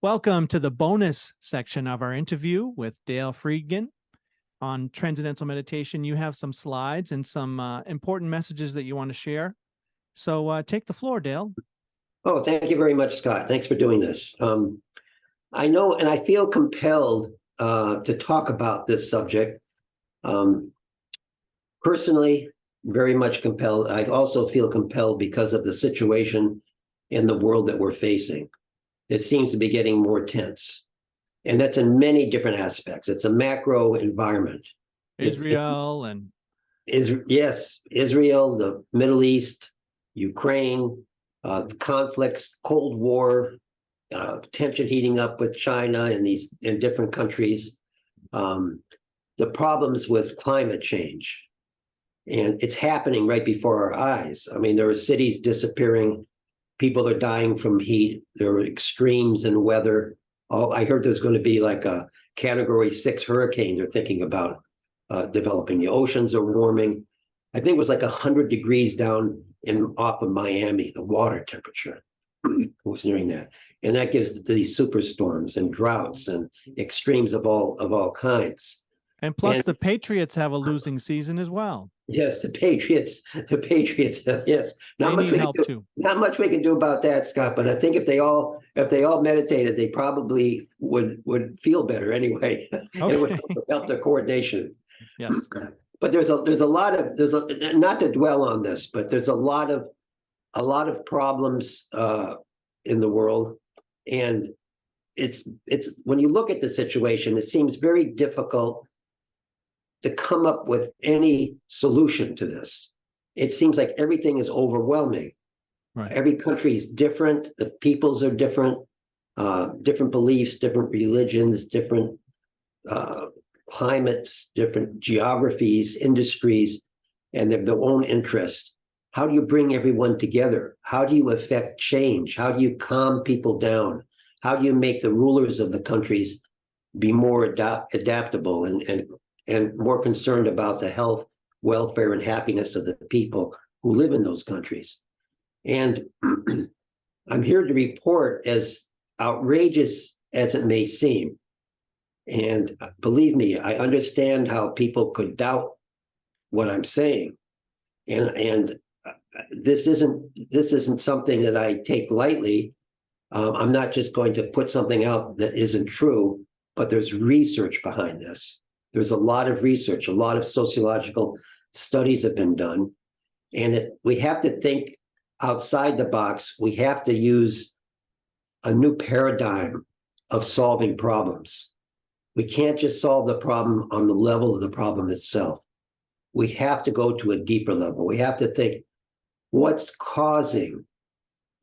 Welcome to the bonus section of our interview with Dale Friedgen on Transcendental Meditation. You have some slides and some important messages that you want to share. So take the floor, Dale. Oh, thank you very much, Scott. Thanks for doing this. I know, and I feel compelled to talk about this subject. Personally, very much compelled. I also feel compelled because of the situation in the world that we're facing. It seems to be getting more tense. And that's in many different aspects. It's a macro environment. Israel, Israel, the Middle East, Ukraine, conflicts, Cold War, tension heating up with China and in different countries, the problems with climate change. And it's happening right before our eyes. I mean, there are cities disappearing. People are dying from heat. There are extremes in weather. I heard there's going to be like a Category 6 hurricane they're thinking about developing. The oceans are warming. I think it was like 100 degrees down off of Miami, the water temperature was nearing that. And that gives these superstorms and droughts and extremes of all kinds. And plus the Patriots have a losing season as well. Yes, the Patriots, yes. Not much we can do about that, Scott, but I think if they all meditated, they probably would feel better anyway. Okay. It would help their coordination. Yes. But there's a lot of not to dwell on this, but there's a lot of problems in the world. And it's when you look at the situation, it seems very difficult to come up with any solution to this. It seems like everything is overwhelming. Right. Every country is different. The peoples are different, different beliefs, different religions, different climates, different geographies, industries, and they have their own interests. How do you bring everyone together? How do you affect change? How do you calm people down? How do you make the rulers of the countries be more adaptable and more concerned about the health, welfare, and happiness of the people who live in those countries? And I'm here to report, as outrageous as it may seem, and believe me, I understand how people could doubt what I'm saying. And this isn't something that I take lightly. I'm not just going to put something out that isn't true, but there's research behind this. There's a lot of research, a lot of sociological studies have been done, and we have to think outside the box. We have to use a new paradigm of solving problems. We can't just solve the problem on the level of the problem itself. We have to go to a deeper level. We have to think, what's causing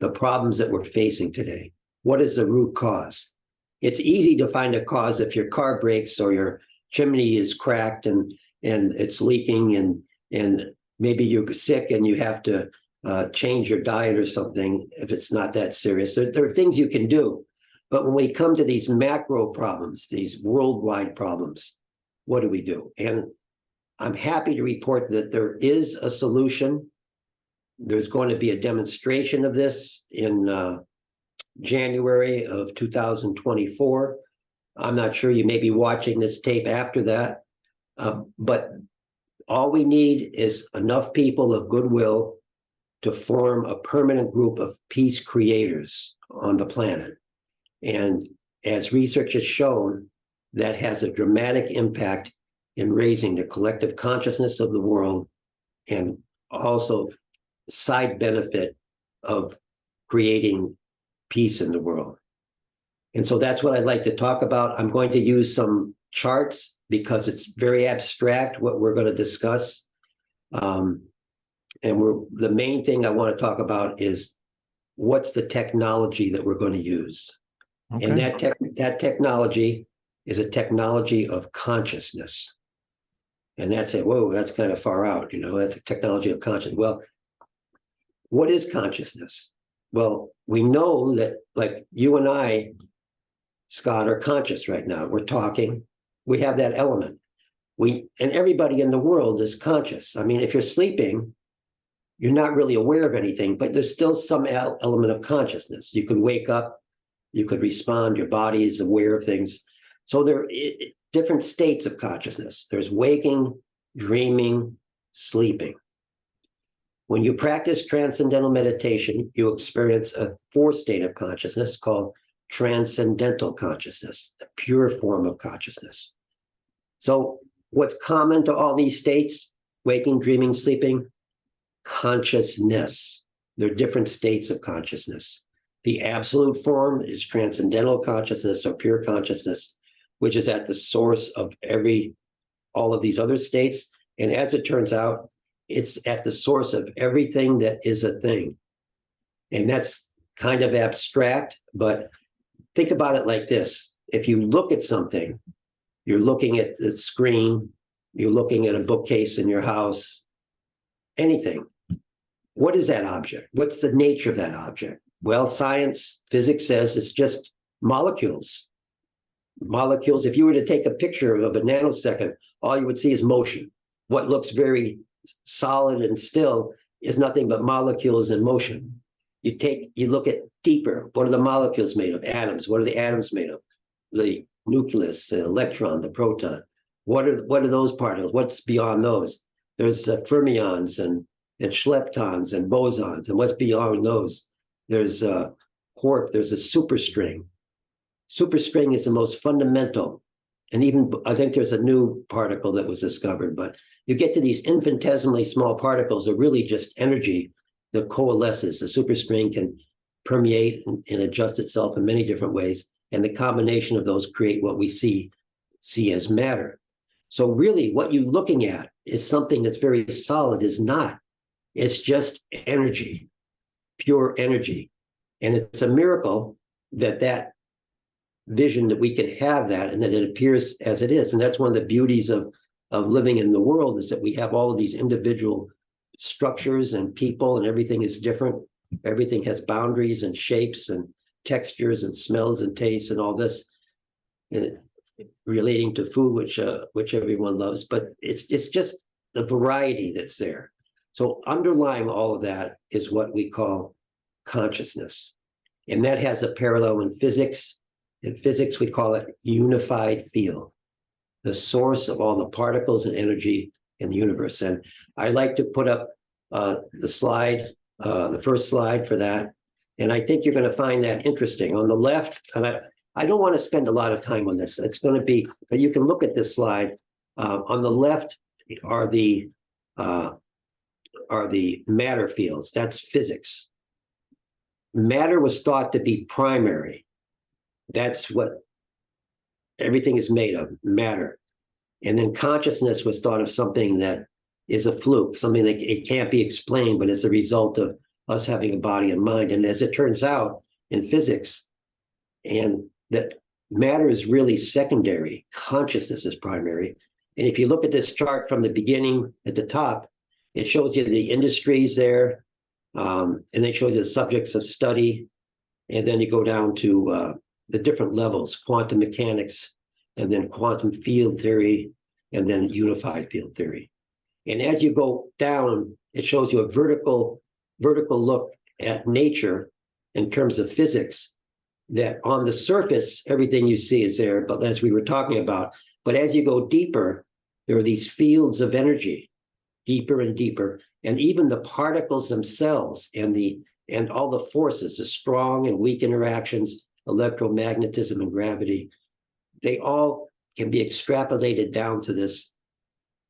the problems that we're facing today? What is the root cause? It's easy to find a cause if your car breaks or your chimney is cracked and it's leaking and maybe you're sick and you have to change your diet or something if it's not that serious. There are things you can do. But when we come to these macro problems, these worldwide problems, what do we do? And I'm happy to report that there is a solution. There's going to be a demonstration of this in January of 2024. I'm not sure, you may be watching this tape after that, but all we need is enough people of goodwill to form a permanent group of peace creators on the planet. And as research has shown, that has a dramatic impact in raising the collective consciousness of the world and also side benefit of creating peace in the world. And so that's what I'd like to talk about. I'm going to use some charts because it's very abstract what we're going to discuss. And the main thing I want to talk about is what's the technology that we're going to use. Okay. And that technology is a technology of consciousness. And that's it. Whoa, that's kind of far out. That's a technology of consciousness. Well, what is consciousness? Well, we know that, like you and I, Scott, are conscious right now. We're talking. We have that element. And everybody in the world is conscious. I mean, if you're sleeping, you're not really aware of anything, but there's still some element of consciousness. You can wake up You could respond. Your body is aware of things. So there are different states of consciousness. There's waking, dreaming, sleeping. When you practice transcendental meditation, you experience a fourth state of consciousness called transcendental consciousness, the pure form of consciousness. So what's common to all these states, waking, dreaming, sleeping? Consciousness. They're different states of consciousness. The absolute form is transcendental consciousness or pure consciousness, which is at the source of all of these other states. And as it turns out, it's at the source of everything that is a thing. And that's kind of abstract, but think about it like this. If you look at something, you're looking at the screen, you're looking at a bookcase in your house, anything. What is that object? What's the nature of that object? Well, physics says it's just molecules. Molecules, if you were to take a picture of a nanosecond, all you would see is motion. What looks very solid and still is nothing but molecules in motion. You look at deeper. What are the molecules made of? Atoms. What are the atoms made of? The nucleus, the electron, the proton. What are those particles? What's beyond those? There's fermions and leptons and bosons. And what's beyond those? There's a quark. There's a superstring. Superstring is the most fundamental. And even I think there's a new particle that was discovered, but you get to these infinitesimally small particles that are really just energy that coalesces. The superstring can permeate and adjust itself in many different ways. And the combination of those create what we see as matter. So really what you're looking at is something that's very solid, is not. It's just energy, pure energy. And it's a miracle that vision, that we can have that and that it appears as it is. And that's one of the beauties of living in the world, is that we have all of these individual structures and people, and everything is different. Everything has boundaries and shapes and textures and smells and tastes and all this, relating to food, which everyone loves. But it's just the variety that's there. So underlying all of that is what we call consciousness. And that has a parallel in physics. In physics, we call it unified field, the source of all the particles and energy in the universe. And I like to put up the slide, the first slide for that. And I think you're going to find that interesting. On the left, and I don't want to spend a lot of time on this. It's going to be, but you can look at this slide. On the left are the matter fields. That's physics. Matter was thought to be primary. That's what everything is made of, matter. And then consciousness was thought of something that is a fluke, something that it can't be explained, but it's a result of us having a body and mind. And as it turns out in physics, and that matter is really secondary, consciousness is primary. And if you look at this chart from the beginning at the top, it shows you the industries there, and it shows you the subjects of study. And then you go down to the different levels, quantum mechanics, and then quantum field theory, and then unified field theory. And as you go down, it shows you a vertical look at nature in terms of physics, that on the surface, everything you see is there, but as we were talking about, but as you go deeper, there are these fields of energy, deeper and deeper, and even the particles themselves and all the forces, the strong and weak interactions, electromagnetism and gravity, they all can be extrapolated down to this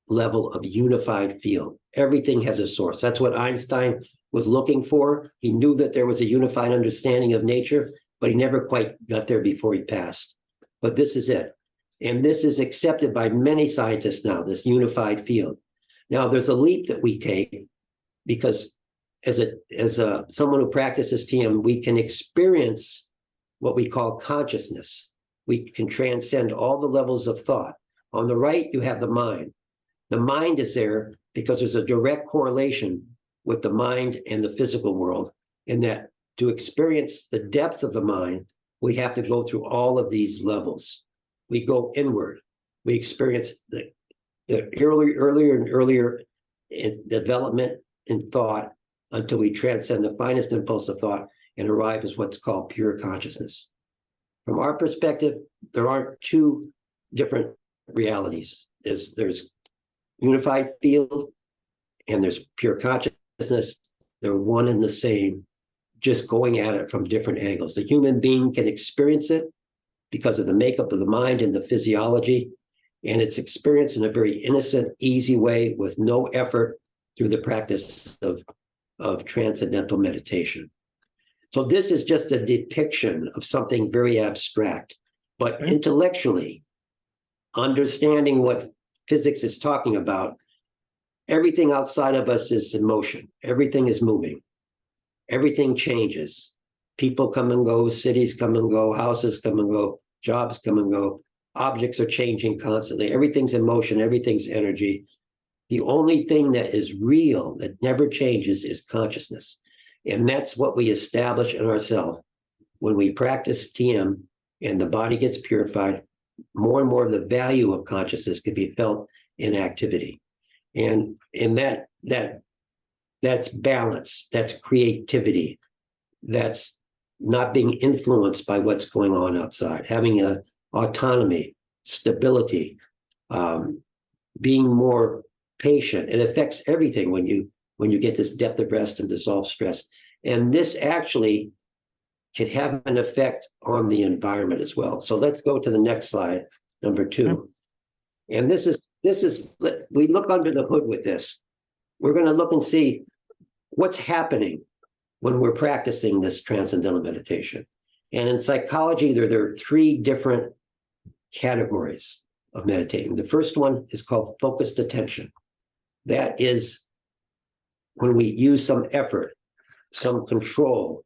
level of unified field. Everything has a source. That's what Einstein was looking for. He knew that there was a unified understanding of nature, but he never quite got there before he passed. But this is it. And this is accepted by many scientists now, this unified field. Now, there's a leap that we take because as someone who practices TM, we can experience what we call consciousness. We can transcend all the levels of thought. On the right, you have the mind. The mind is there because there's a direct correlation with the mind and the physical world, in that to experience the depth of the mind, we have to go through all of these levels. We go inward. We experience the earlier and earlier development in thought until we transcend the finest impulse of thought and arrive at what's called pure consciousness. From our perspective, there aren't two different realities. There's unified field and there's pure consciousness. They're one and the same, just going at it from different angles. The human being can experience it because of the makeup of the mind and the physiology, and it's experienced in a very innocent, easy way with no effort through the practice of transcendental meditation. So this is just a depiction of something very abstract, but intellectually, understanding what physics is talking about, everything outside of us is in motion. Everything is moving. Everything changes. People come and go, cities come and go, houses come and go, jobs come and go. Objects are changing constantly. Everything's in motion. Everything's energy. The only thing that is real, that never changes, is consciousness. And that's what we establish in ourselves. When we practice TM and the body gets purified, more and more of the value of consciousness can be felt in activity. And that's balance, that's creativity, that's not being influenced by what's going on outside, having a autonomy, stability, being more patient. It affects everything when you get this depth of rest and dissolve stress. And this actually can have an effect on the environment as well. So let's go to the next slide, number 2. And this is, we look under the hood with this. We're going to look and see what's happening when we're practicing this transcendental meditation. And in psychology, there are 3 different categories of meditating. The first one is called focused attention. That is when we use some effort, some control.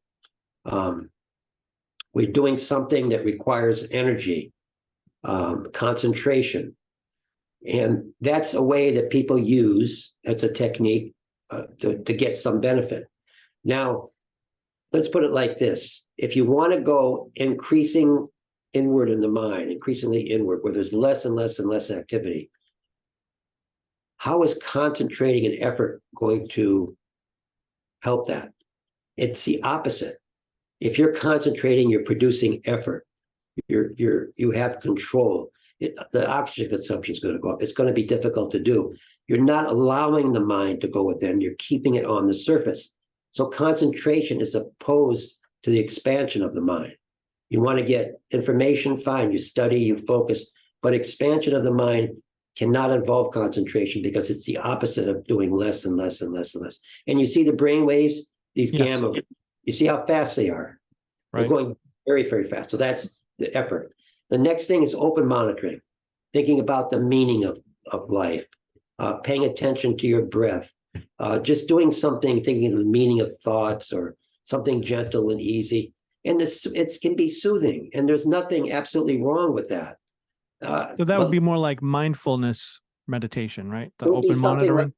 We're doing something that requires energy, concentration. And that's a way that people use, that's a technique to get some benefit. Now, let's put it like this. If you want to go increasing inward in the mind, increasingly inward, where there's less and less and less activity, how is concentrating an effort going to help that? It's the opposite. If you're concentrating, you're producing effort. You have control. The oxygen consumption is going to go up. It's going to be difficult to do. You're not allowing the mind to go within. You're keeping it on the surface. So concentration is opposed to the expansion of the mind. You want to get information, fine. You study, you focus. But expansion of the mind cannot involve concentration because it's the opposite of doing less and less and less and less. And you see the brain waves, these gamma, you see how fast they are. Right. They're going very, very fast. So that's the effort. The next thing is open monitoring, thinking about the meaning of life, paying attention to your breath, just doing something, thinking of the meaning of thoughts or something gentle and easy. And it can be soothing. And there's nothing absolutely wrong with that. So that would be more like mindfulness meditation, right? The open monitoring.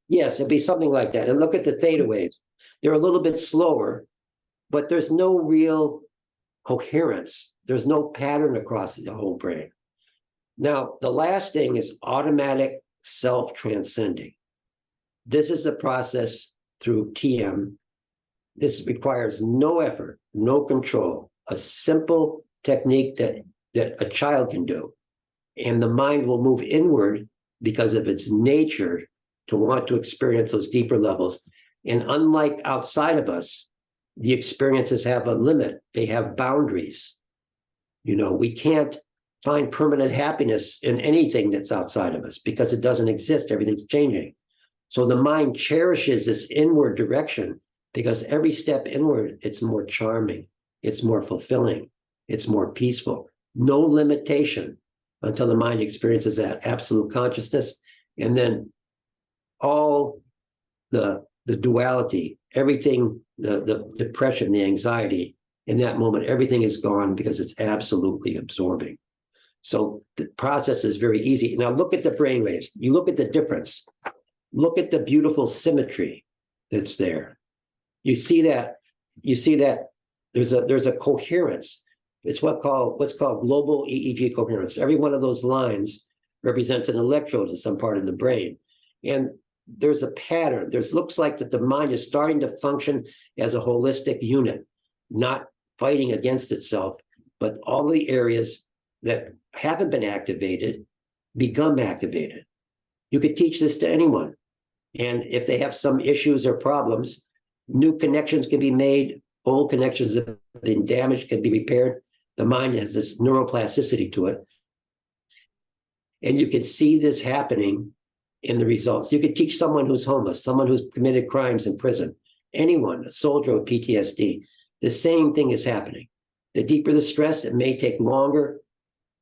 Yes, it'd be something like that. And look at the theta waves. They're a little bit slower, but there's no real coherence. There's no pattern across the whole brain. Now, the last thing is automatic self-transcending. This is a process through TM. This requires no effort, no control, a simple technique that a child can do. And the mind will move inward because of its nature to want to experience those deeper levels. And unlike outside of us, the experiences have a limit. They have boundaries. You know, we can't find permanent happiness in anything that's outside of us because it doesn't exist. Everything's changing. So the mind cherishes this inward direction because every step inward, it's more charming, it's more fulfilling, it's more peaceful. No limitation until the mind experiences that absolute consciousness. And then all the duality, everything, the depression, the anxiety, in that moment, everything is gone because it's absolutely absorbing. So the process is very easy. Now look at the brain waves. You look at the difference. Look at the beautiful symmetry that's there. You see that there's a coherence. It's what's called global EEG coherence. Every one of those lines represents an electrode in some part of the brain. And there's a pattern. Looks like that the mind is starting to function as a holistic unit, not fighting against itself, but all the areas that haven't been activated become activated. You could teach this to anyone. And if they have some issues or problems, new connections can be made, old connections that have been damaged can be repaired. The mind has this neuroplasticity to it. And you can see this happening in the results. You could teach someone who's homeless, someone who's committed crimes in prison, anyone, a soldier with PTSD. The same thing is happening. The deeper the stress, it may take longer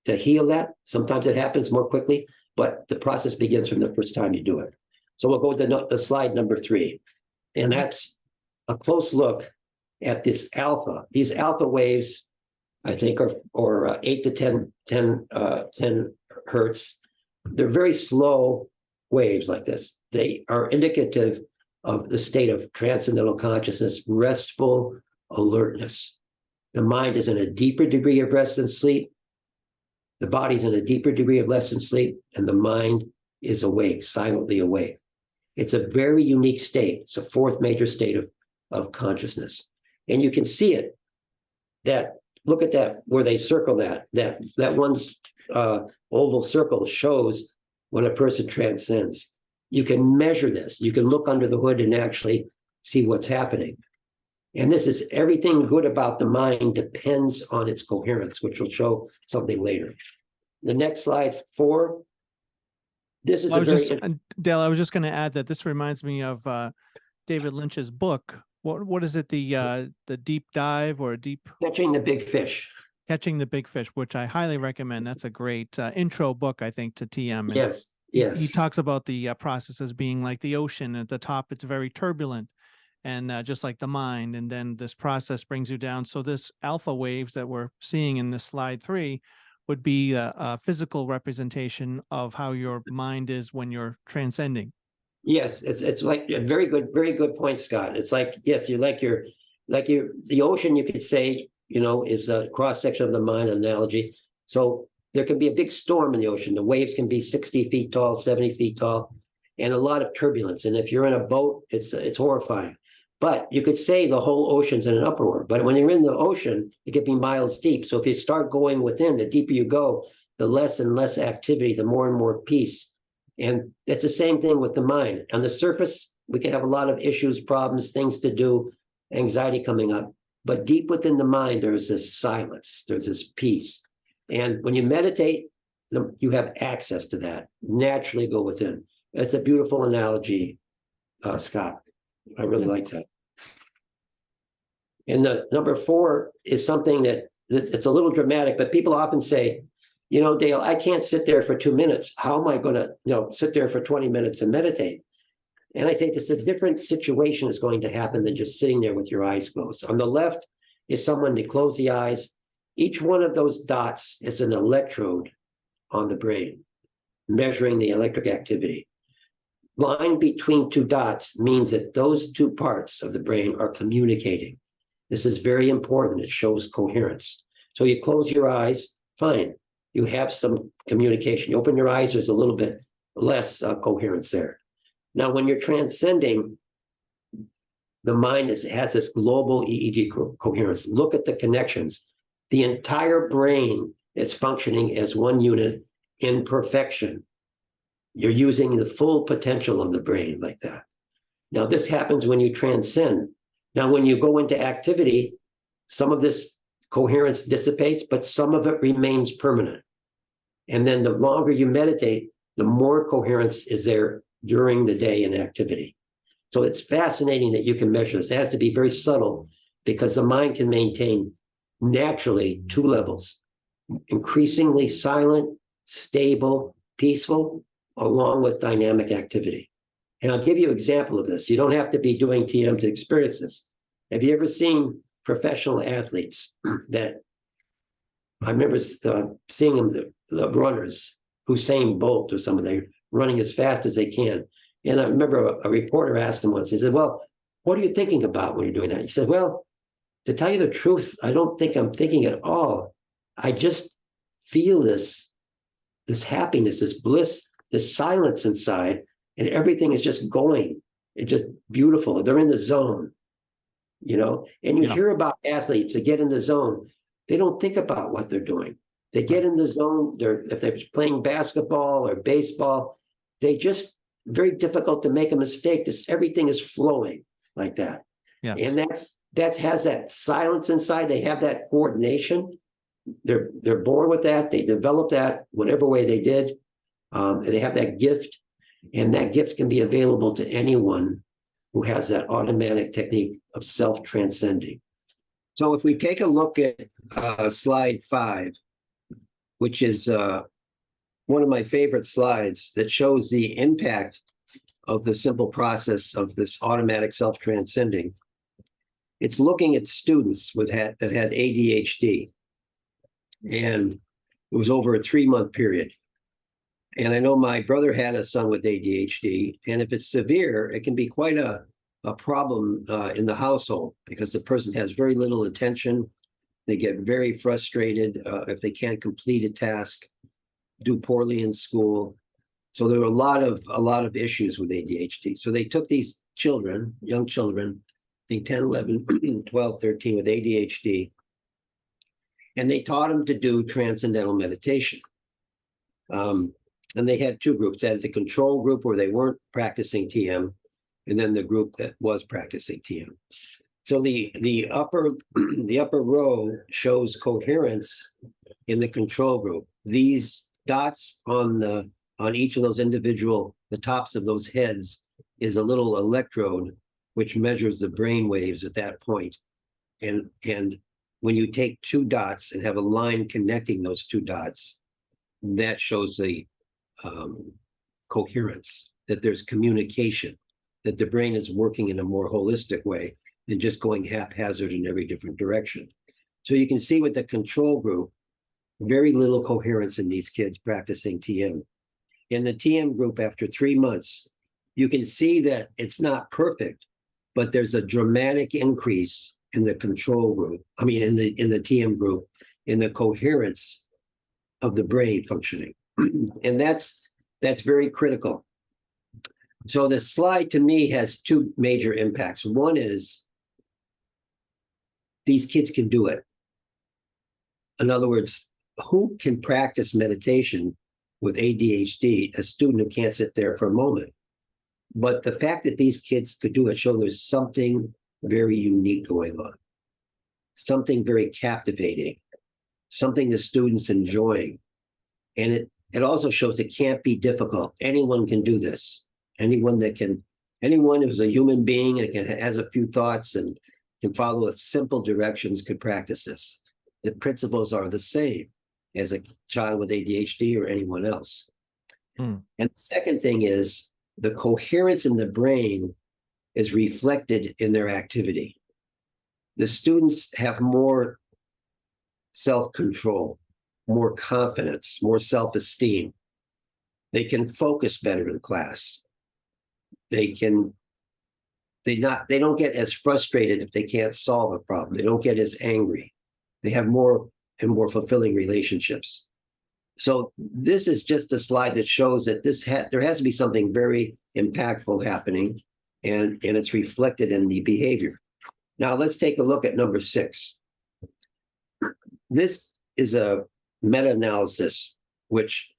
to heal that. Sometimes it happens more quickly, but the process begins from the first time you do it. So we'll go to the slide number 3. And that's a close look at this alpha. These alpha waves, I think, are 8 to 10 hertz. They're very slow waves like this. They are indicative of the state of transcendental consciousness, restful alertness. The mind is in a deeper degree of rest and sleep. The body's in a deeper degree of rest and sleep, and the mind is awake, silently awake. It's a very unique state. It's a 4th major state of consciousness. And you can see it, that, look at that, where they circle that one oval circle shows when a person transcends. You can measure this. You can look under the hood and actually see what's happening. And this is everything good about the mind depends on its coherence, which will show something later. The next slide, 4. This is Dale, I was just going to add that this reminds me of David Lynch's book. What is it? The deep dive or deep Catching the Big Fish. Catching the Big Fish, which I highly recommend. That's a great intro book, I think, to TM. And yes. He talks about the processes being like the ocean. At the top, it's very turbulent, and just like the mind. And then this process brings you down. So this alpha waves that we're seeing in this slide 3 would be a physical representation of how your mind is when you're transcending. Yes, it's like a very good point, Scott. It's like, yes, the ocean, you could say, is a cross section of the mind analogy. So there can be a big storm in the ocean. The waves can be 60 feet tall, 70 feet tall, and a lot of turbulence. And if you're in a boat, it's horrifying. But you could say the whole ocean's in an uproar. But when you're in the ocean, it could be miles deep. So if you start going within, the deeper you go, the less and less activity, the more and more peace. And it's the same thing with the mind. On the surface, we can have a lot of issues, problems, things to do, anxiety coming up. But deep within the mind, there's this silence, there's this peace. And when you meditate, you have access to that. Naturally go within. It's a beautiful analogy, Scott. I really like that. And the number 4 is something that it's a little dramatic, but people often say, Dale, I can't sit there for 2 minutes. How am I going to, sit there for 20 minutes and meditate? And I think this is a different situation is going to happen than just sitting there with your eyes closed. On the left is someone to close the eyes. Each one of those dots is an electrode on the brain, measuring the electric activity. Line between 2 dots means that those 2 parts of the brain are communicating. This is very important. It shows coherence. So you close your eyes, fine. You have some communication. You open your eyes, there's a little bit less coherence there. Now, when you're transcending, the mind has this global EEG coherence. Look at the connections. The entire brain is functioning as one unit in perfection. You're using the full potential of the brain like that. Now, this happens when you transcend. Now, when you go into activity, some of this coherence dissipates, but some of it remains permanent. And then the longer you meditate, the more coherence is there during the day in activity. So it's fascinating that you can measure this. It has to be very subtle because the mind can maintain naturally 2 levels, increasingly silent, stable, peaceful, along with dynamic activity. And I'll give you an example of this. You don't have to be doing TM to experience this. Have you ever seen professional athletes that, I remember seeing them, the runners, Usain Bolt or something, they're running as fast as they can. And I remember a reporter asked him once, he said, well, what are you thinking about when you're doing that? He said, well, to tell you the truth, I don't think I'm thinking at all. I just feel this happiness, this bliss, this silence inside, and everything is just going. It's just beautiful. They're in the zone, and you hear about athletes that get in the zone. they don't think about what they're doing. They get in the zone. If they're playing basketball or baseball, they just very difficult to make a mistake. Everything is flowing like that. Yes. And that has that silence inside. They have that coordination. They're born with that. They develop that whatever way they did. They have that gift, and that gift can be available to anyone who has that automatic technique of self-transcending. So if we take a look at slide 5, which is one of my favorite slides that shows the impact of the simple process of this automatic self-transcending, it's looking at students that had ADHD. And it was over a 3-month period. And I know my brother had a son with ADHD, and if it's severe, it can be quite a problem in the household because the person has very little attention. They get very frustrated if they can't complete a task, do poorly in school. So there were a lot of issues with ADHD. So they took these children, young children, I think 10, 11, 12, 13 with ADHD, and they taught them to do transcendental meditation. And they had 2 groups. They had the control group where they weren't practicing TM, and then the group that was practicing TM. So the upper row shows coherence in the control group. These dots on each of those the tops of those heads is a little electrode which measures the brain waves at that point. And when you take 2 dots and have a line connecting those 2 dots, that shows the coherence, that there's communication, that the brain is working in a more holistic way than just going haphazard in every different direction. So you can see with the control group, very little coherence in these kids practicing TM. In the TM group, after 3 months, you can see that it's not perfect, but there's a dramatic increase in the control group. I mean, in the TM group, in the coherence of the brain functioning. And that's very critical. So the slide to me has 2 major impacts. One is these kids can do it. In other words, who can practice meditation with ADHD? A student who can't sit there for a moment. But the fact that these kids could do it shows there's something very unique going on, something very captivating, something the students enjoying. And it also shows it can't be difficult. Anyone can do this. Anyone who's a human being and has a few thoughts and can follow simple directions could practice this. The principles are the same as a child with ADHD or anyone else. And the second thing is the coherence in the brain is reflected in their activity. The students have more self-control, more confidence, more self-esteem. They can focus better in class. They don't get as frustrated if they can't solve a problem. They don't get as angry. They have more and more fulfilling relationships. So this is just a slide that shows that there has to be something very impactful happening, and it's reflected in the behavior. Now let's take a look at number 6. This is a meta-analysis which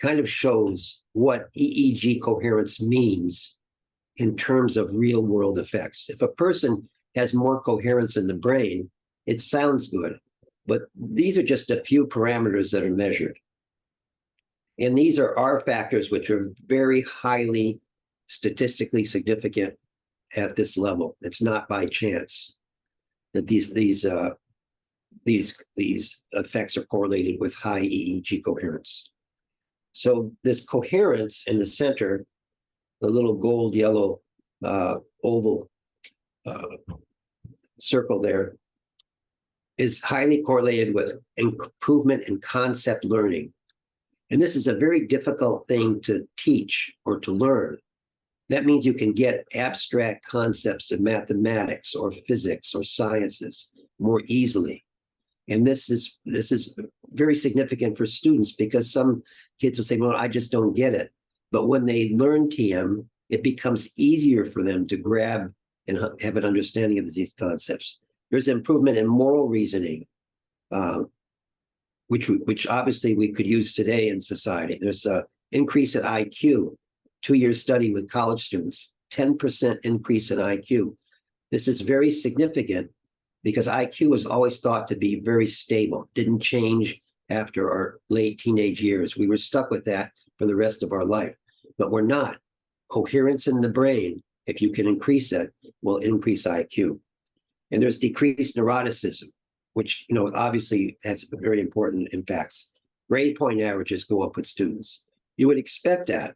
kind of shows what EEG coherence means in terms of real-world effects. If a person has more coherence in the brain, it sounds good, but these are just a few parameters that are measured. And these are R factors which are very highly statistically significant at this level. It's not by chance that these effects are correlated with high EEG coherence. So this coherence in the center, the little gold yellow oval circle there, is highly correlated with improvement in concept learning. And this is a very difficult thing to teach or to learn. That means you can get abstract concepts of mathematics or physics or sciences more easily. And this is very significant for students because some kids will say, well, I just don't get it. But when they learn TM, it becomes easier for them to grab and have an understanding of these concepts. There's improvement in moral reasoning, which obviously we could use today in society. There's an increase in IQ, 2-year study with college students, 10% increase in IQ. This is very significant because IQ is always thought to be very stable, didn't change after our late teenage years. We were stuck with that for the rest of our life, but we're not. Coherence in the brain, if you can increase it, will increase IQ. And there's decreased neuroticism, which, obviously has very important impacts. Grade point averages go up with students. You would expect that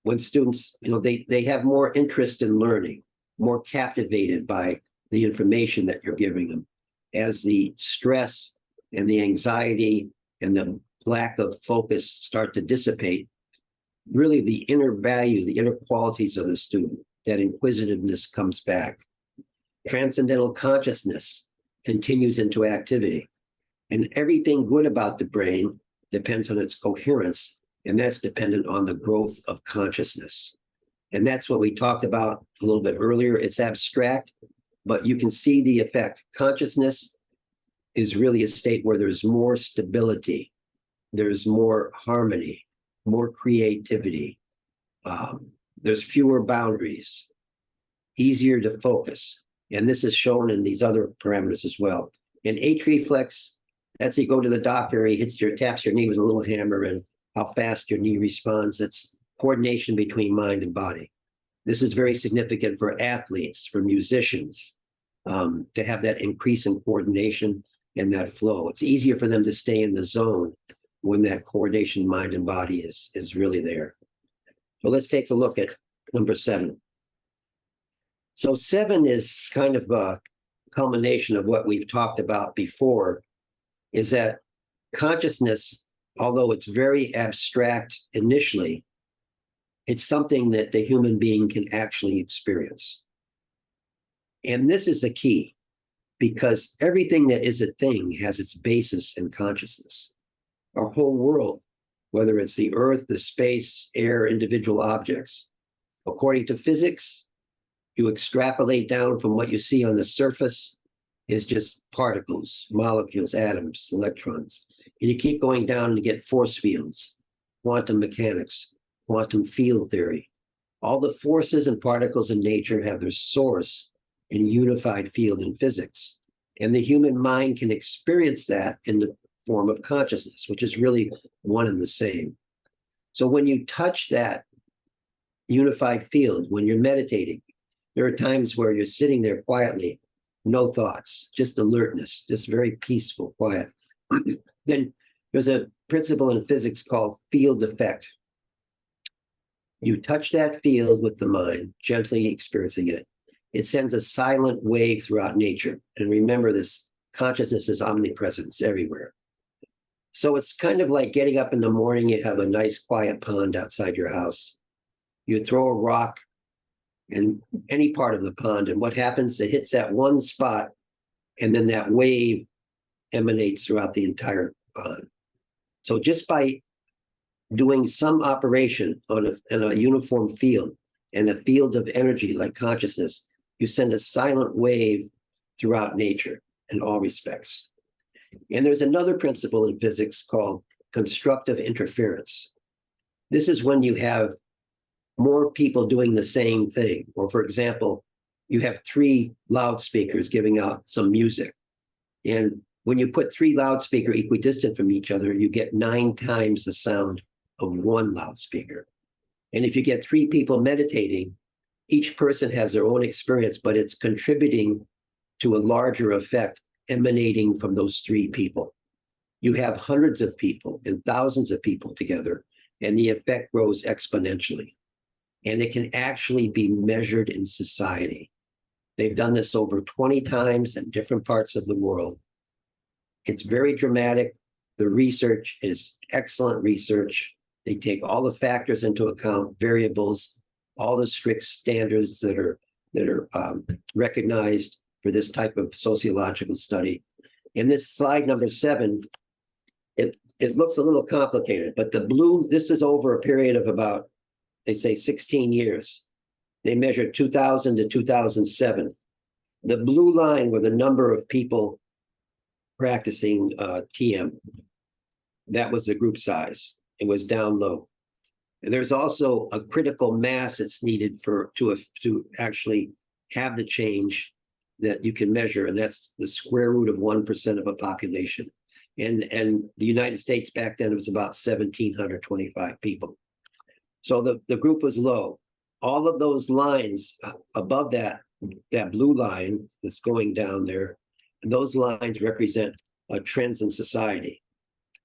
when students, they have more interest in learning, more captivated by the information that you're giving them. As the stress and the anxiety and the lack of focus start to dissipate, really the inner value, the inner qualities of the student, that inquisitiveness comes back. Transcendental consciousness continues into activity. And everything good about the brain depends on its coherence, and that's dependent on the growth of consciousness. And that's what we talked about a little bit earlier. It's abstract, but you can see the effect. Consciousness is really a state where there's more stability, there's more harmony, more creativity, there's fewer boundaries, easier to focus. And this is shown in these other parameters as well. In H reflex, that's you go to the doctor, he taps your knee with a little hammer, and how fast your knee responds. It's coordination between mind and body. This is very significant for athletes, for musicians, to have that increase in coordination and that flow. It's easier for them to stay in the zone when that coordination, mind and body is really there. So let's take a look at number 7. So 7 is kind of a culmination of what we've talked about before, is that consciousness, although it's very abstract initially, it's something that the human being can actually experience. And this is the key, because everything that is a thing has its basis in consciousness. Our whole world, whether it's the earth, the space, air, individual objects, according to physics, you extrapolate down from what you see on the surface is just particles, molecules, atoms, electrons. And you keep going down to get force fields, quantum mechanics, quantum field theory. All the forces and particles in nature have their source in a unified field in physics. And the human mind can experience that in the form of consciousness, which is really one and the same. So when you touch that unified field, when you're meditating, there are times where you're sitting there quietly, no thoughts, just alertness, just very peaceful, quiet. Then there's a principle in physics called field effect. You touch that field with the mind, gently experiencing it. It sends a silent wave throughout nature. And remember, this consciousness is omnipresent, it's everywhere. So it's kind of like getting up in the morning, you have a nice quiet pond outside your house. You throw a rock in any part of the pond, and what happens? It hits that one spot, and then that wave emanates throughout the entire pond. So just by doing some operation in a uniform field, and a field of energy like consciousness, you send a silent wave throughout nature in all respects. And there's another principle in physics called constructive interference. This is when you have more people doing the same thing. Or for example, you have 3 loudspeakers giving out some music. And when you put 3 loudspeakers equidistant from each other, you get 9 times the sound of 1 loudspeaker. And if you get 3 people meditating, each person has their own experience, but it's contributing to a larger effect emanating from those 3 people. You have hundreds of people and thousands of people together, and the effect grows exponentially. And it can actually be measured in society. They've done this over 20 times in different parts of the world. It's very dramatic. The research is excellent research. They take all the factors into account, variables, all the strict standards that are recognized for this type of sociological study. In this slide number 7, it looks a little complicated, but the blue, this is over a period of about, they say 16 years. They measured 2000 to 2007. The blue line were the number of people practicing TM. That was the group size. It was down low. And there's also a critical mass that's needed to actually have the change that you can measure, and that's the square root of 1% of a population. And the United States back then, it was about 1,725 people. So the group was low. All of those lines above that blue line that's going down there, and those lines represent trends in society.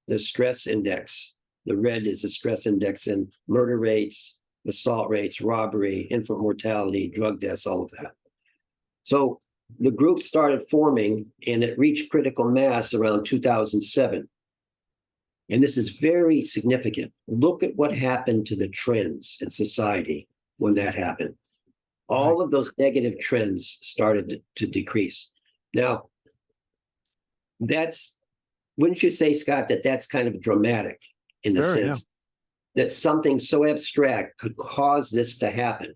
The stress index, the red is the stress index in murder rates, assault rates, robbery, infant mortality, drug deaths, all of that. So the group started forming, and it reached critical mass around 2007. And this is very significant. Look at what happened to the trends in society when that happened. All of those negative trends started to decrease. Now, wouldn't you say, Scott, that that's kind of dramatic in the sense that something so abstract could cause this to happen?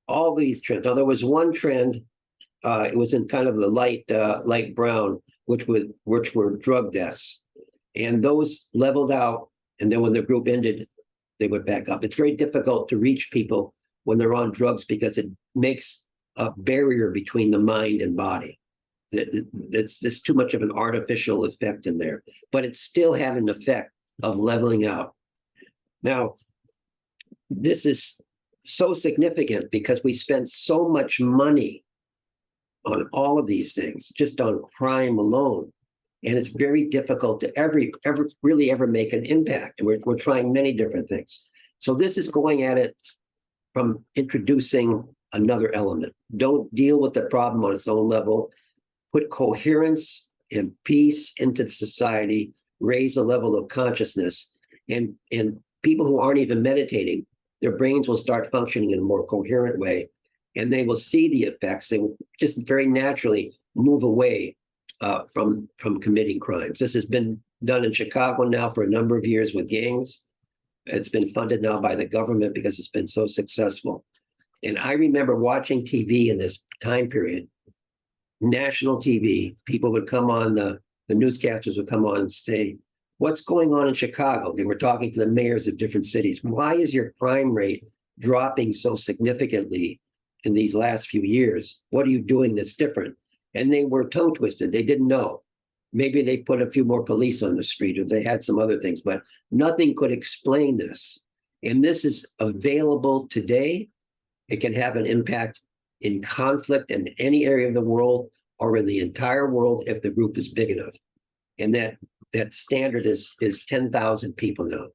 All these trends. Now, there was one trend, it was in kind of the light brown, which were drug deaths. And those leveled out. And then when the group ended, they went back up. It's very difficult to reach people when they're on drugs because it makes a barrier between the mind and body. There's too much of an artificial effect in there, but it still had an effect of leveling out. Now, this is so significant because we spend so much money on all of these things, just on crime alone. And it's very difficult to ever make an impact. And we're trying many different things. So this is going at it from introducing another element. Don't deal with the problem on its own level. Put coherence and peace into society, raise a level of consciousness, and people who aren't even meditating, their brains will start functioning in a more coherent way, and they will see the effects. They will just very naturally move away from committing crimes. This has been done in Chicago now for a number of years with gangs. It's been funded now by the government because it's been so successful. And I remember watching TV in this time period, national TV, people would come on, the newscasters would come on and say, what's going on in Chicago? They were talking to the mayors of different cities. Why is your crime rate dropping so significantly in these last few years? What are you doing that's different? And they were tongue twisted. They didn't know. Maybe they put a few more police on the street or they had some other things, but nothing could explain this. And this is available today. It can have an impact in conflict in any area of the world or in the entire world if the group is big enough. And that standard is 10,000 people now.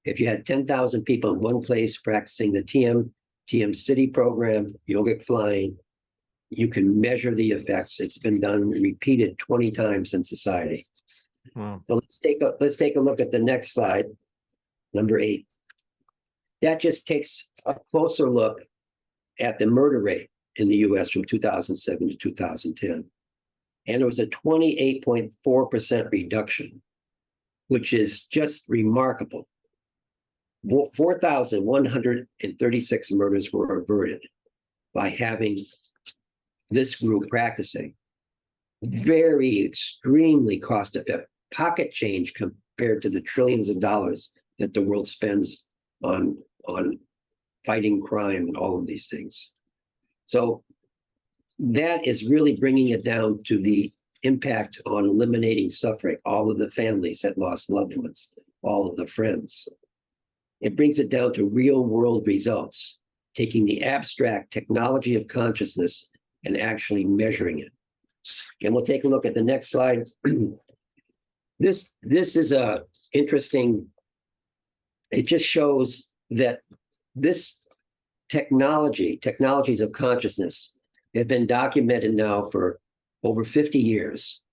If you had 10,000 people in one place practicing the TM City program, yogic flying, you can measure the effects. It's been done, repeated 20 times in society. Wow. So let's take a look at the next slide, number 8. That just takes a closer look at the murder rate in the US from 2007 to 2010. And it was a 28.4% reduction, which is just remarkable. 4,136 murders were averted by having this group practicing. Very extremely cost effective, pocket change compared to the trillions of dollars that the world spends on fighting crime and all of these things. So that is really bringing it down to the impact on eliminating suffering, all of the families that lost loved ones, all of the friends. It brings it down to real world results, taking the abstract technology of consciousness and actually measuring it. And we'll take a look at the next slide. This is a interesting, it just shows that this technologies of consciousness have been documented now for over 50 years.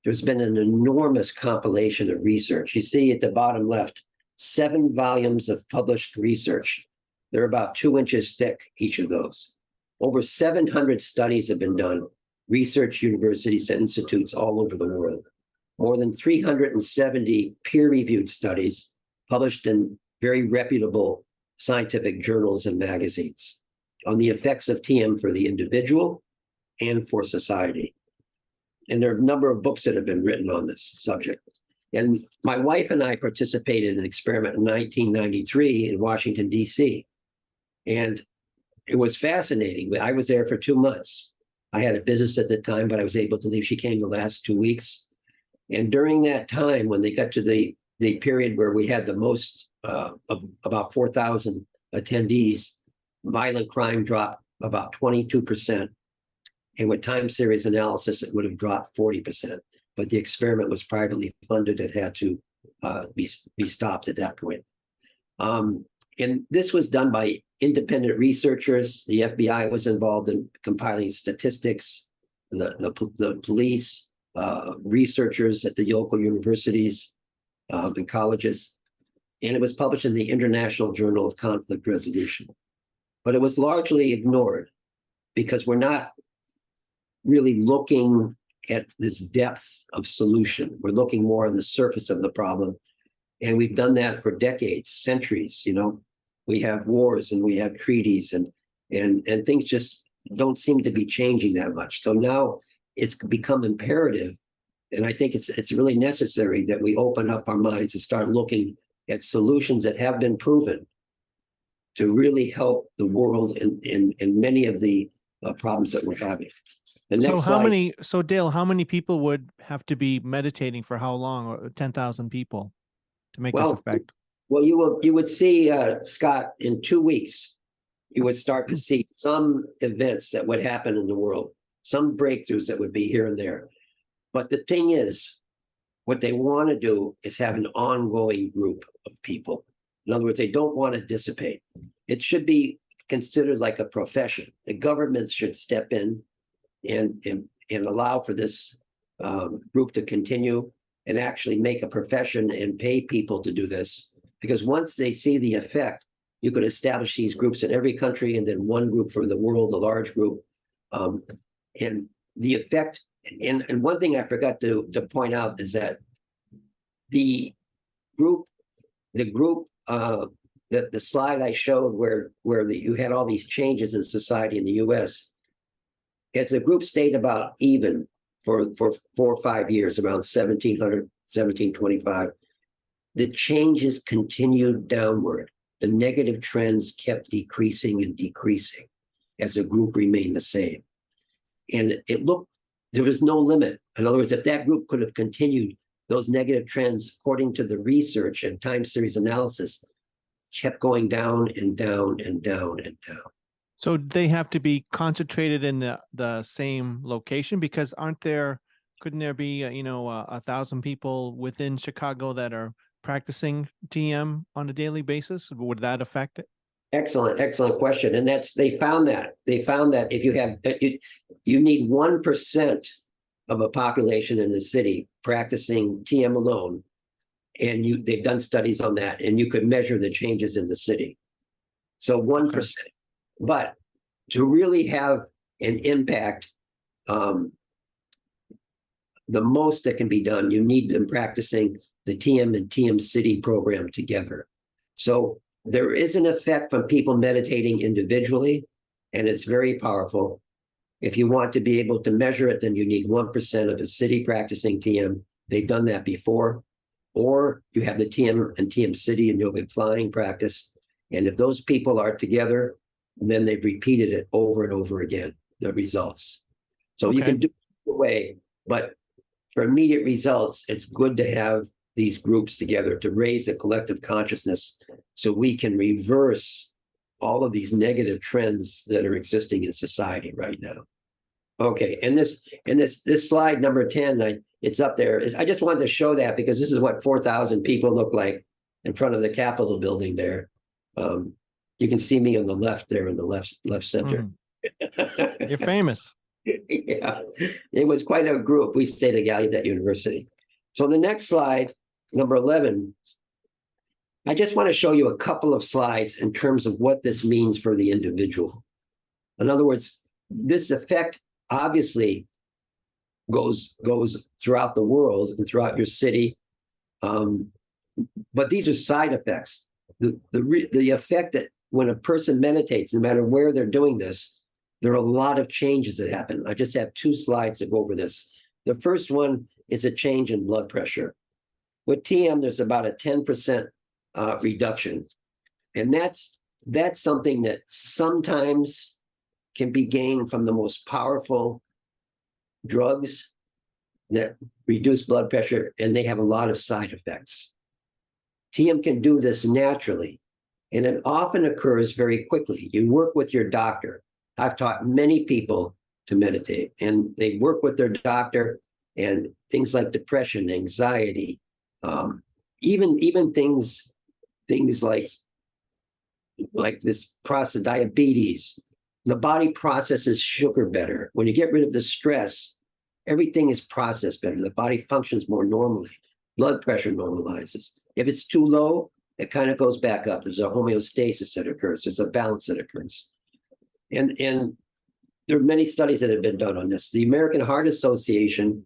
There's been an enormous compilation of research. You see at the bottom left, 7 volumes of published research. They're about 2 inches thick, each of those. Over 700 studies have been done, research universities and institutes all over the world. More than 370 peer-reviewed studies published in very reputable scientific journals and magazines on the effects of TM for the individual and for society. And there are a number of books that have been written on this subject. And my wife and I participated in an experiment in 1993 in Washington, D.C. And it was fascinating. I was there for 2 months. I had a business at the time, but I was able to leave. She came the last 2 weeks. And during that time, when they got to the period where we had the most, about 4,000 attendees, violent crime dropped about 22%. And with time series analysis, it would have dropped 40%. But the experiment was privately funded. It had to be stopped at that point. And this was done by independent researchers. The FBI was involved in compiling statistics, the police, researchers at the local universities and colleges. And it was published in the International Journal of Conflict Resolution. But it was largely ignored because we're not really looking at this depth of solution. We're looking more on the surface of the problem. And we've done that for decades, centuries, you know. We have wars and we have treaties and things just don't seem to be changing that much. So now it's become imperative. And I think it's really necessary that we open up our minds and start looking at solutions that have been proven to really help the world in many of the problems that we're having. So Dale, how many people would have to be meditating for how long? Or 10,000 people to make this effect? Well, you would see, Scott, in 2 weeks, you would start to see some events that would happen in the world, some breakthroughs that would be here and there. But the thing is, what they want to do is have an ongoing group of people. In other words, they don't want to dissipate. It should be considered like a profession. The government should step in and allow for this group to continue and actually make a profession and pay people to do this. Because once they see the effect, you could establish these groups in every country and then one group for the world, a large group. And the effect, and one thing I forgot to point out is that the slide I showed where you had all these changes in society in the US, as the group stayed about even for 4 or 5 years, around 1700, 1725, the changes continued downward. The negative trends kept decreasing and decreasing as the group remained the same. And there was no limit. In other words, if that group could have continued, those negative trends, according to the research and time series analysis, kept going down and down and down and down. So they have to be concentrated in the same location, because couldn't there be 1,000 people within Chicago that are practicing TM on a daily basis? Would that affect it? Excellent question. And they found that if you have you need 1% of a population in the city practicing TM alone, and they've done studies on that, and you could measure the changes in the city. So 1%. Okay. But to really have an impact, the most that can be done, you need them practicing the TM and TM City program together. So there is an effect from people meditating individually, and it's very powerful. If you want to be able to measure it, then you need 1% of a city practicing TM. They've done that before. Or you have the TM and TM City and yoga flying practice. And if those people are together, then they've repeated it over and over again, the results. So okay. You can do it the way, but for immediate results, it's good to have these groups together to raise a collective consciousness so we can reverse all of these negative trends that are existing in society right now. Okay, and this slide number 10, it's up there. I just wanted to show that because this is what 4,000 people look like in front of the Capitol building there. You can see me on the left there in the left center. You're famous. Yeah, it was quite a group. We stayed at Gallaudet University. So the next slide, number 11, I just want to show you a couple of slides in terms of what this means for the individual. In other words, this effect obviously goes throughout the world and throughout your city, but these are side effects. The effect that when a person meditates, no matter where they're doing this, there are a lot of changes that happen. I just have 2 slides to go over this. The first one is a change in blood pressure. With TM, there's about a 10% reduction. And that's something that sometimes can be gained from the most powerful drugs that reduce blood pressure, and they have a lot of side effects. TM can do this naturally, and it often occurs very quickly. You work with your doctor. I've taught many people to meditate, and they work with their doctor, and things like depression, anxiety, even things like this process, diabetes. The body processes sugar better. When you get rid of the stress, everything is processed better. The body functions more normally. Blood pressure normalizes. If it's too low, it kind of goes back up. There's a homeostasis that occurs. There's a balance that occurs. And there are many studies that have been done on this. The American Heart Association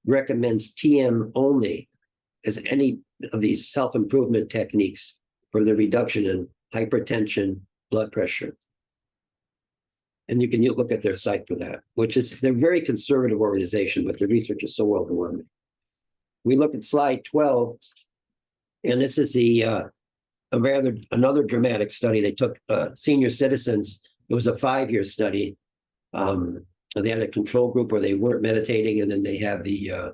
recommends TM only as any of these self-improvement techniques for the reduction in hypertension, blood pressure. And you can look at their site for that, which is, they're a very conservative organization, but their research is so overwhelming. We look at slide 12, and this is another dramatic study. They took senior citizens. It was a 5-year study. They had a control group where they weren't meditating, and then they had the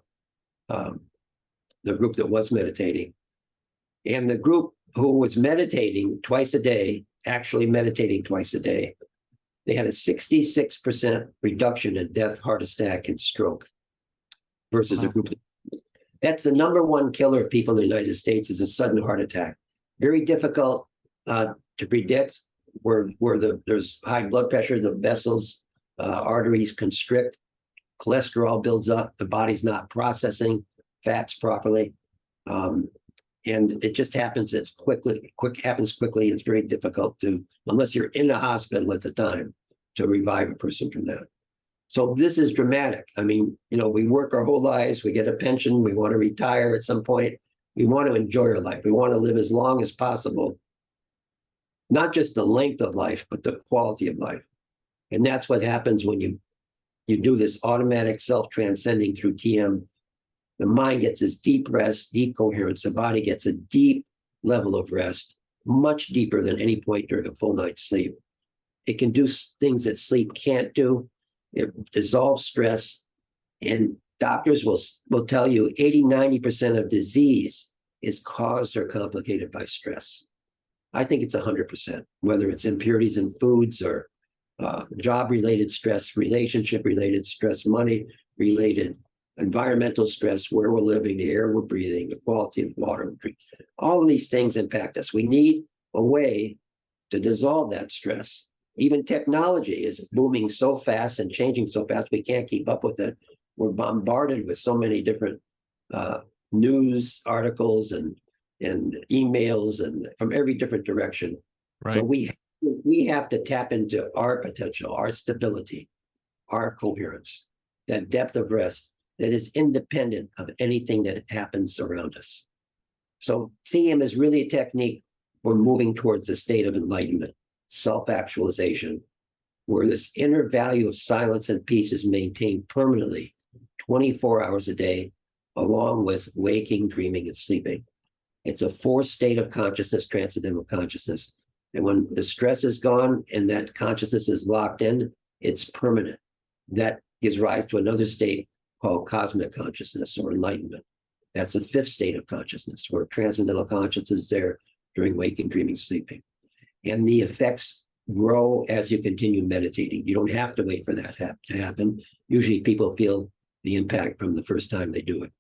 group that was meditating. And the group who was meditating twice a day, actually meditating twice a day, they had a 66% reduction in death, heart attack, and stroke versus a group. That's the number one killer of people in the United States, is a sudden heart attack. Very difficult to predict. Where there's high blood pressure, the vessels, arteries constrict, cholesterol builds up, the body's not processing fats properly. And it just happens. Happens quickly. It's very difficult to, unless you're in a hospital at the time, to revive a person from that. So this is dramatic. I mean, we work our whole lives, we get a pension, we want to retire at some point. We want to enjoy our life. We want to live as long as possible. Not just the length of life, but the quality of life. And that's what happens when you do this automatic self-transcending through TM. The mind gets this deep rest, deep coherence. The body gets a deep level of rest, much deeper than any point during a full night's sleep. It can do things that sleep can't do. It dissolves stress. And doctors will tell you 80-90% of disease is caused or complicated by stress. I think it's 100%, whether it's impurities in foods or job-related stress, relationship-related stress, money-related, environmental stress, where we're living, the air we're breathing, the quality of water we drink. All of these things impact us. We need a way to dissolve that stress. Even technology is moving so fast and changing so fast, we can't keep up with it. We're bombarded with so many different news articles and emails and from every different direction. Right. So we have to tap into our potential, our stability, our coherence, that depth of rest that is independent of anything that happens around us. So TM is really a technique for moving towards a state of enlightenment, self-actualization, where this inner value of silence and peace is maintained permanently 24 hours a day, along with waking, dreaming, and sleeping. It's a fourth state of consciousness, transcendental consciousness. And when the stress is gone and that consciousness is locked in, it's permanent. That gives rise to another state called cosmic consciousness or enlightenment. That's a fifth state of consciousness, where transcendental consciousness is there during waking, dreaming, sleeping. And the effects grow as you continue meditating. You don't have to wait for that to happen. Usually people feel the impact from the first time they do it.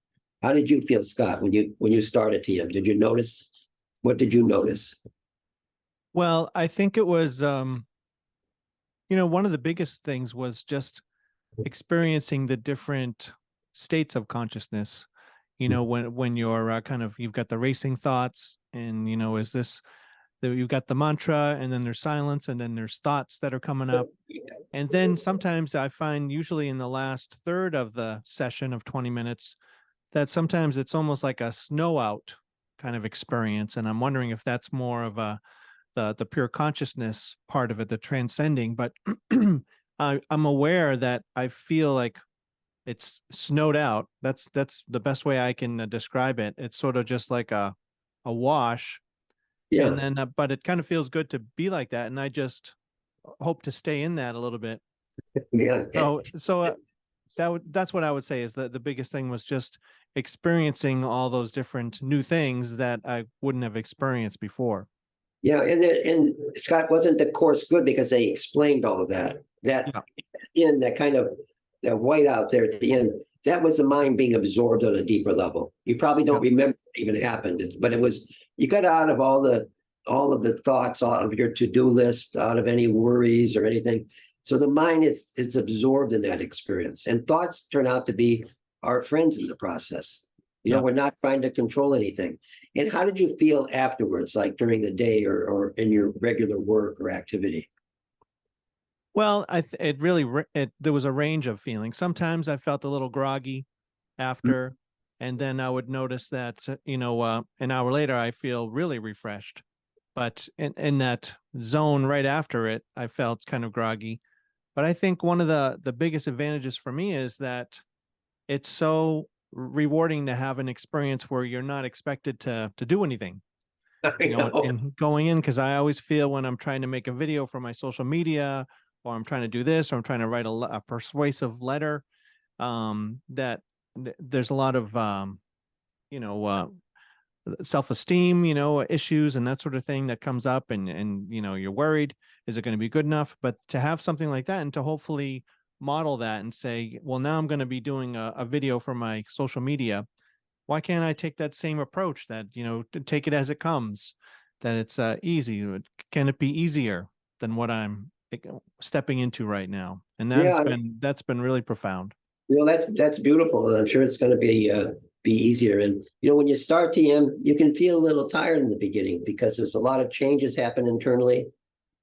How did you feel, Scott, when you started TM? Did you notice? What did you notice? Well, I think it was, one of the biggest things was just experiencing the different states of consciousness. When you're you've got the racing thoughts, and is this, you've got the mantra, and then there's silence, and then there's thoughts that are coming up. And then sometimes I find, usually in the last third of the session of 20 minutes, that sometimes it's almost like a snow out kind of experience. And I'm wondering if that's more of the pure consciousness part of it, the transcending. But I'm aware that I feel like it's snowed out. That's the best way I can describe it. It's sort of just like a wash, Yeah. and then but it kind of feels good to be like that, and I just hope to stay in that a little bit. Yeah. That's what I would say is that the biggest thing was just experiencing all those different new things that I wouldn't have experienced before. Yeah. And Scott, wasn't the course good because they explained all of that? That Yeah. in that kind of that whiteout there at the end, that was the mind being absorbed on a deeper level. You probably don't Yeah. remember what even happened, but it was, you got out of all of the thoughts, out of your to-do list, out of any worries or anything. So the mind is absorbed in that experience, and thoughts turn out to be our friends in the process. You know, Yeah. we're not trying to control anything. And how did you feel afterwards, like during the day or in your regular work or activity? Well, it really there was a range of feelings. Sometimes I felt a little groggy after, and then I would notice that an hour later I feel really refreshed. But in that zone right after it, I felt kind of groggy. But I think one of the biggest advantages for me is that it's so rewarding to have an experience where you're not expected to do anything. I know. And going in, because I always feel when I'm trying to make a video for my social media, or I'm trying to do this, or I'm trying to write a persuasive letter, that there's a lot of you know uh, self-esteem, issues and that sort of thing that comes up, and you're worried, is it going to be good enough? But to have something like that and to hopefully model that and say, well, now I'm going to be doing a video for my social media. Why can't I take that same approach, that, to take it as it comes, that it's easy? Can it be easier than what I'm stepping into right now? And Yeah, that's been really profound. you know, that's beautiful, and I'm sure it's going to be easier. And you know, when you start TM, you can feel a little tired in the beginning because there's a lot of changes happen internally,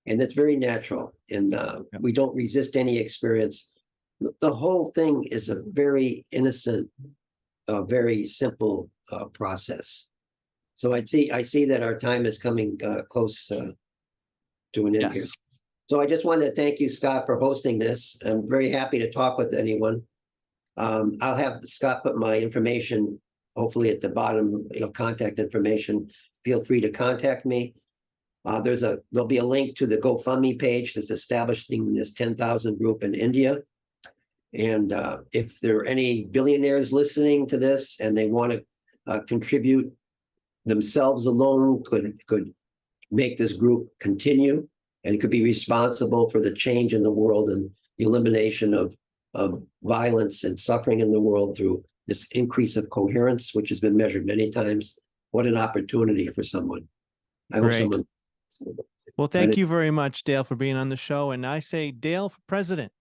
and that's very natural. And Yeah. we don't resist any experience. The whole thing is a very innocent, very simple process. So I see that our time is coming close to an end here. Yes. So I just wanted to thank you, Scott, for hosting this. I'm very happy to talk with anyone. I'll have Scott put my information, hopefully at the bottom, contact information. Feel free to contact me. There'll be a link to the GoFundMe page that's establishing this 10,000 group in India. And if there are any billionaires listening to this and they want to contribute themselves alone, could make this group continue and could be responsible for the change in the world and the elimination of violence and suffering in the world through this increase of coherence, which has been measured many times. What an opportunity for someone. I hope Great. someone. Well, thank you very much, Dale, for being on the show. And I say Dale for president.